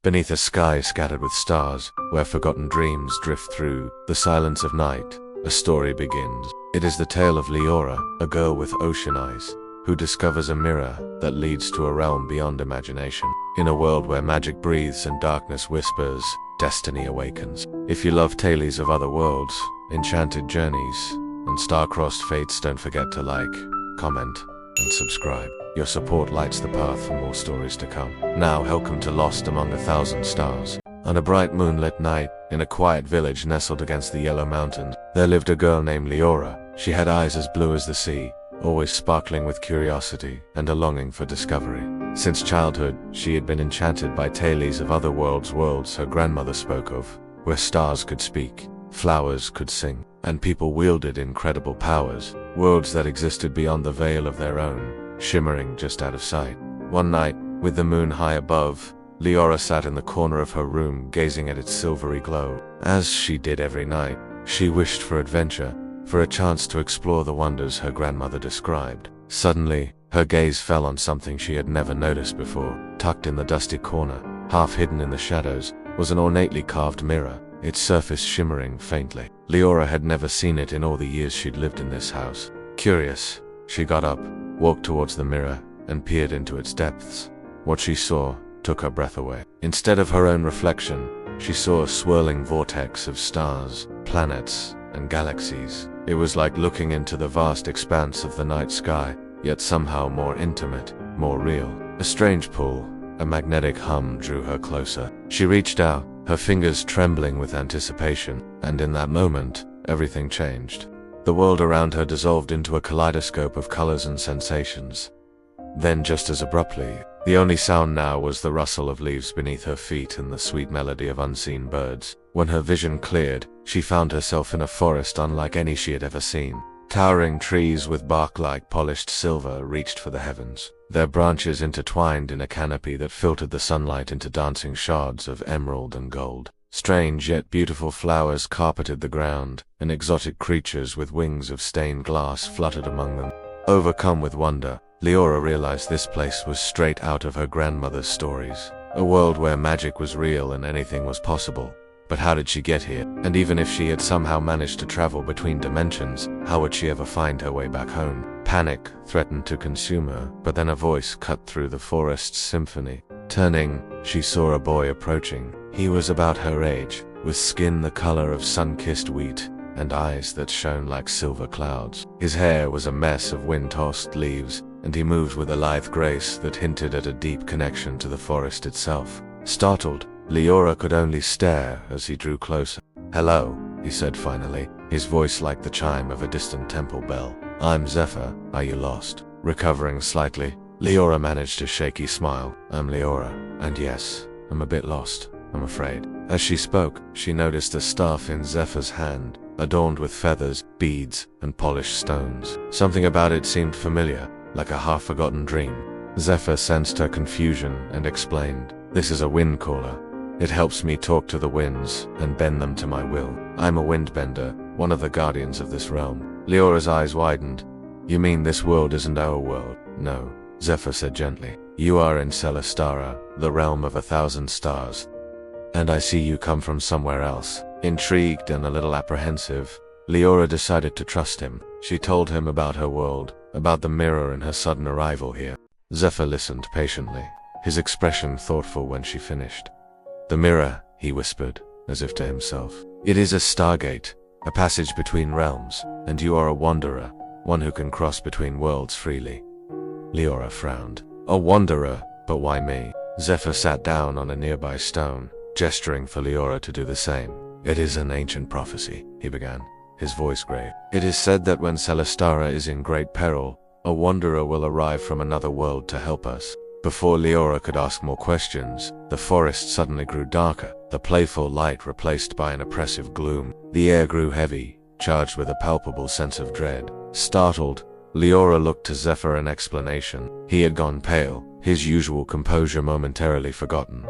beneath a sky scattered with stars, where forgotten dreams drift through the silence of night, a story begins. It is the tale of Liora, a girl with ocean eyes, who discovers a mirror that leads to a realm beyond imagination. In a world where magic breathes and darkness whispers, destiny awakens. If you love tales of other worlds, enchanted journeys, and star-crossed fates, don't forget to like, comment, and subscribe. Your support lights the path for more stories to come. Now, welcome to Lost Among a Thousand Stars. On a bright moonlit night, in a quiet village nestled against the Yellow Mountains, there lived a girl named Liora. She had eyes as blue as the sea, always sparkling with curiosity and a longing for discovery. Since childhood, she had been enchanted by tales of other worlds her grandmother spoke of, where stars could speak, flowers could sing, and people wielded incredible powers, worlds that existed beyond the veil of their own, shimmering just out of sight. One night, with the moon high above, Liora sat in the corner of her room gazing at its silvery glow. As she did every night, she wished for adventure, for a chance to explore the wonders her grandmother described. Suddenly, her gaze fell on something she had never noticed before. Tucked in the dusty corner, half hidden in the shadows, was an ornately carved mirror, its surface shimmering faintly. Liora had never seen it in all the years she'd lived in this house. Curious, she got up, walked towards the mirror, and peered into its depths. What she saw took her breath away. Instead of her own reflection, she saw a swirling vortex of stars, planets, and galaxies. It was like looking into the vast expanse of the night sky, yet somehow more intimate, more real. A strange pull, a magnetic hum drew her closer. She reached out, her fingers trembling with anticipation, and in that moment, everything changed. The world around her dissolved into a kaleidoscope of colors and sensations. Then, just as abruptly, the only sound now was the rustle of leaves beneath her feet and the sweet melody of unseen birds. When her vision cleared, she found herself in a forest unlike any she had ever seen. Towering trees with bark like polished silver reached for the heavens, their branches intertwined in a canopy that filtered the sunlight into dancing shards of emerald and gold. Strange yet beautiful flowers carpeted the ground, and exotic creatures with wings of stained glass fluttered among them. Overcome with wonder, Liora realized this place was straight out of her grandmother's stories. A world where magic was real and anything was possible. But how did she get here? And even if she had somehow managed to travel between dimensions, how would she ever find her way back home? Panic threatened to consume her, but then a voice cut through the forest's symphony. Turning, she saw a boy approaching. He was about her age, with skin the color of sun-kissed wheat, and eyes that shone like silver clouds. His hair was a mess of wind-tossed leaves, and he moved with a lithe grace that hinted at a deep connection to the forest itself. Startled, Liora could only stare as he drew closer. "Hello," he said finally, his voice like the chime of a distant temple bell. "I'm Zephyr. Are you lost?" Recovering slightly, Liora managed a shaky smile. "I'm Liora, and yes, I'm a bit lost, I'm afraid." As she spoke, she noticed a staff in Zephyr's hand, adorned with feathers, beads, and polished stones. Something about it seemed familiar, like a half-forgotten dream. Zephyr sensed her confusion and explained, "This is a wind caller. It helps me talk to the winds and bend them to my will. I'm a windbender, one of the guardians of this realm." Liora's eyes widened. "You mean this world isn't our world?" "No," Zephyr said gently. "You are in Celestara, the realm of 1,000 stars. And I see you come from somewhere else." Intrigued and a little apprehensive, Liora decided to trust him. She told him about her world, about the mirror and her sudden arrival here. Zephyr listened patiently, his expression thoughtful when she finished. "The mirror," he whispered, as if to himself. "It is a stargate, a passage between realms, and you are a wanderer, one who can cross between worlds freely." Liora frowned. "A wanderer? But why me?" Zephyr sat down on a nearby stone, gesturing for Liora to do the same. "It is an ancient prophecy," he began, his voice grave. "It is said that when Celestara is in great peril, a wanderer will arrive from another world to help us." Before Liora could ask more questions, the forest suddenly grew darker, the playful light replaced by an oppressive gloom. The air grew heavy, charged with a palpable sense of dread. Startled, Liora looked to Zephyr in explanation. He had gone pale, his usual composure momentarily forgotten.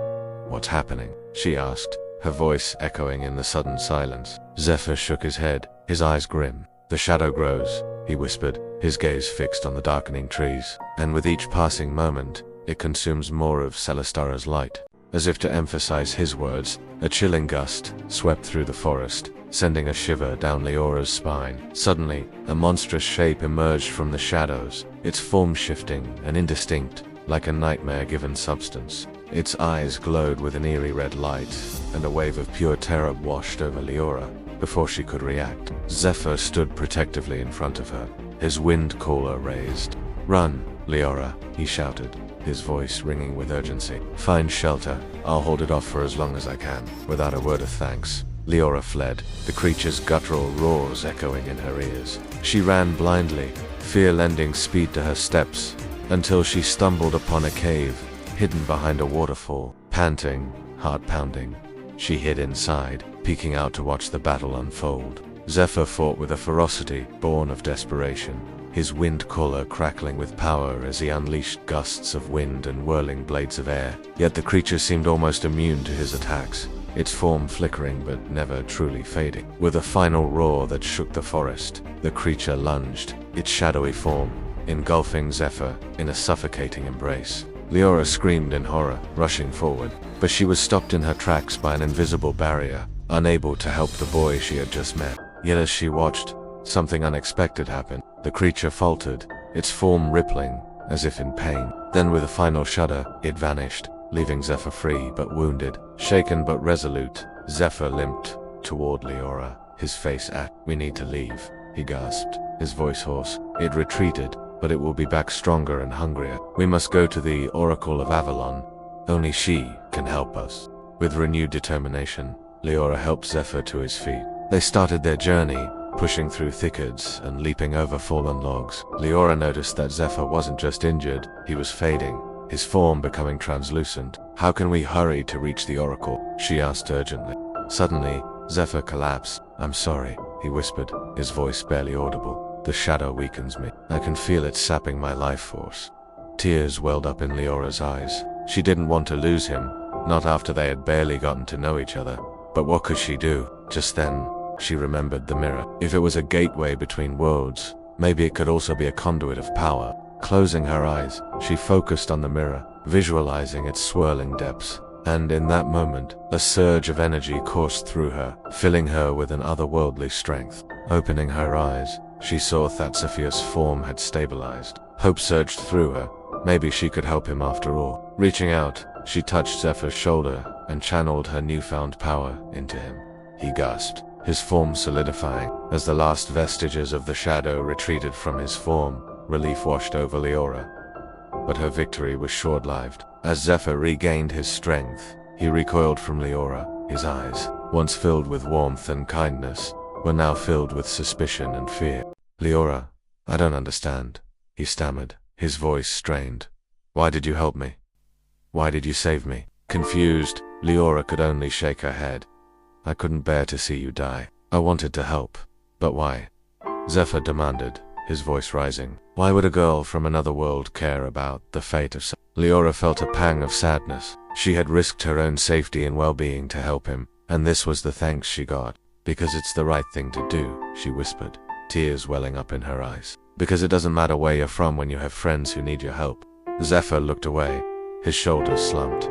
"What's happening?" she asked, her voice echoing in the sudden silence. Zephyr shook his head, his eyes grim. "The shadow grows," he whispered, his gaze fixed on the darkening trees. "And with each passing moment, it consumes more of Celestara's light. As if to emphasize his words, a chilling gust swept through the forest, sending a shiver down Leora's spine. Suddenly, a monstrous shape emerged from the shadows, its form shifting and indistinct, like a nightmare-given substance. Its eyes glowed with an eerie red light, and a wave of pure terror washed over Liora. Before she could react, Zephyr stood protectively in front of her, his wind caller raised. "Run, Liora," he shouted, his voice ringing with urgency. "Find shelter. I'll hold it off for as long as I can." Without a word of thanks, Liora fled, the creature's guttural roars echoing in her ears. She ran blindly, fear lending speed to her steps, until she stumbled upon a cave, hidden behind a waterfall. Panting, heart pounding, she hid inside, peeking out to watch the battle unfold. Zephyr fought with a ferocity born of desperation, his wind caller crackling with power as he unleashed gusts of wind and whirling blades of air. Yet the creature seemed almost immune to his attacks, its form flickering but never truly fading. With a final roar that shook the forest, the creature lunged, its shadowy form engulfing Zephyr in a suffocating embrace. Liora screamed in horror, rushing forward, but she was stopped in her tracks by an invisible barrier, unable to help the boy she had just met. Yet as she watched, something unexpected happened. The creature faltered, its form rippling, as if in pain. Then with a final shudder, it vanished, leaving Zephyr free but wounded. Shaken but resolute, Zephyr limped toward Liora, his face at. "We need to leave," he gasped, his voice hoarse. "It retreated, but it will be back stronger and hungrier. We must go to the Oracle of Avalon. Only she can help us." With renewed determination, Liora helped Zephyr to his feet. They started their journey, pushing through thickets and leaping over fallen logs. Liora noticed that Zephyr wasn't just injured, he was fading, his form becoming translucent. "How can we hurry to reach the Oracle?" she asked urgently. Suddenly, Zephyr collapsed. "I'm sorry," he whispered, his voice barely audible. "The shadow weakens me. I can feel it sapping my life force." Tears welled up in Leora's eyes. She didn't want to lose him, not after they had barely gotten to know each other. But what could she do? Just then, she remembered the mirror. If it was a gateway between worlds, maybe it could also be a conduit of power. Closing her eyes, she focused on the mirror, visualizing its swirling depths. And in that moment, a surge of energy coursed through her, filling her with an otherworldly strength. Opening her eyes, she saw that Zephyr's form had stabilized. Hope surged through her. Maybe she could help him after all. Reaching out, she touched Zephyr's shoulder and channeled her newfound power into him. He gasped, his form solidifying. As the last vestiges of the shadow retreated from his form, relief washed over Liora. But her victory was short-lived. As Zephyr regained his strength, he recoiled from Liora. His eyes, once filled with warmth and kindness, were now filled with suspicion and fear. "Liora, I don't understand," he stammered, his voice strained. "Why did you help me? Why did you save me?" Confused, Liora could only shake her head. "I couldn't bear to see you die. I wanted to help. But why?" Zephyr demanded, his voice rising. "Why would a girl from another world care about the fate of Liora felt a pang of sadness. She had risked her own safety and well-being to help him, and this was the thanks she got. "Because it's the right thing to do," she whispered, tears welling up in her eyes. "Because it doesn't matter where you're from when you have friends who need your help." Zephyr looked away, his shoulders slumped.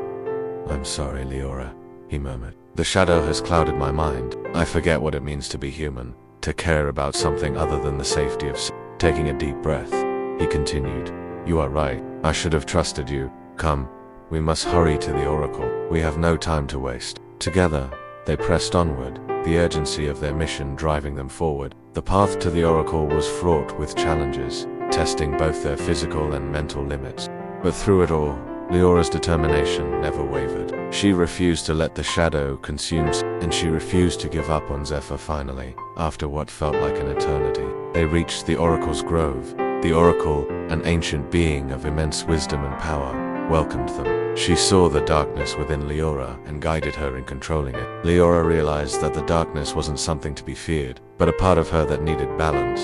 "I'm sorry, Liora," he murmured. "The shadow has clouded my mind. I forget what it means to be human, to care about something other than the safety of Taking a deep breath, he continued, "You are right. I should have trusted you. Come, we must hurry to the Oracle. We have no time to waste." Together, they pressed onward, the urgency of their mission driving them forward. The path to the Oracle was fraught with challenges, testing both their physical and mental limits. But through it all, Leora's determination never wavered. She refused to let the shadow consume, and she refused to give up on Zephyr finally, after what felt like an eternity. They reached the Oracle's grove. The Oracle, an ancient being of immense wisdom and power, welcomed them. She saw the darkness within Liora and guided her in controlling it. Liora realized that the darkness wasn't something to be feared, but a part of her that needed balance.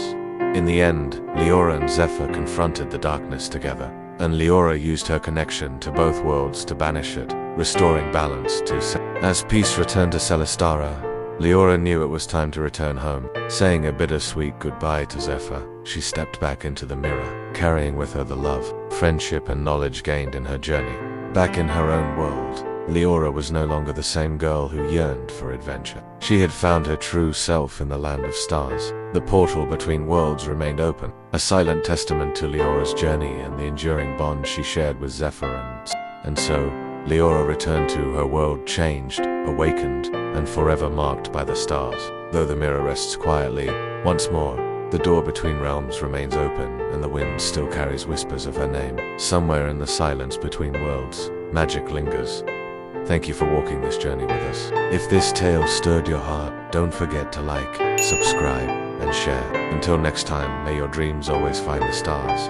In the end, Liora and Zephyr confronted the darkness together, and Liora used her connection to both worlds to banish it, restoring balance to As peace returned to Celestara, Liora knew it was time to return home. Saying a bittersweet goodbye to Zephyr, she stepped back into the mirror, carrying with her the love, friendship and knowledge gained in her journey. Back in her own world, Liora was no longer the same girl who yearned for adventure. She had found her true self in the land of stars. The portal between worlds remained open, a silent testament to Liora's journey and the enduring bond she shared with Zephyr. And so, Liora returned to her world changed, awakened, and forever marked by the stars. Though the mirror rests quietly, once more, the door between realms remains open, and the wind still carries whispers of her name. Somewhere in the silence between worlds, magic lingers. Thank you for walking this journey with us. If this tale stirred your heart, don't forget to like, subscribe, and share. Until next time, may your dreams always find the stars.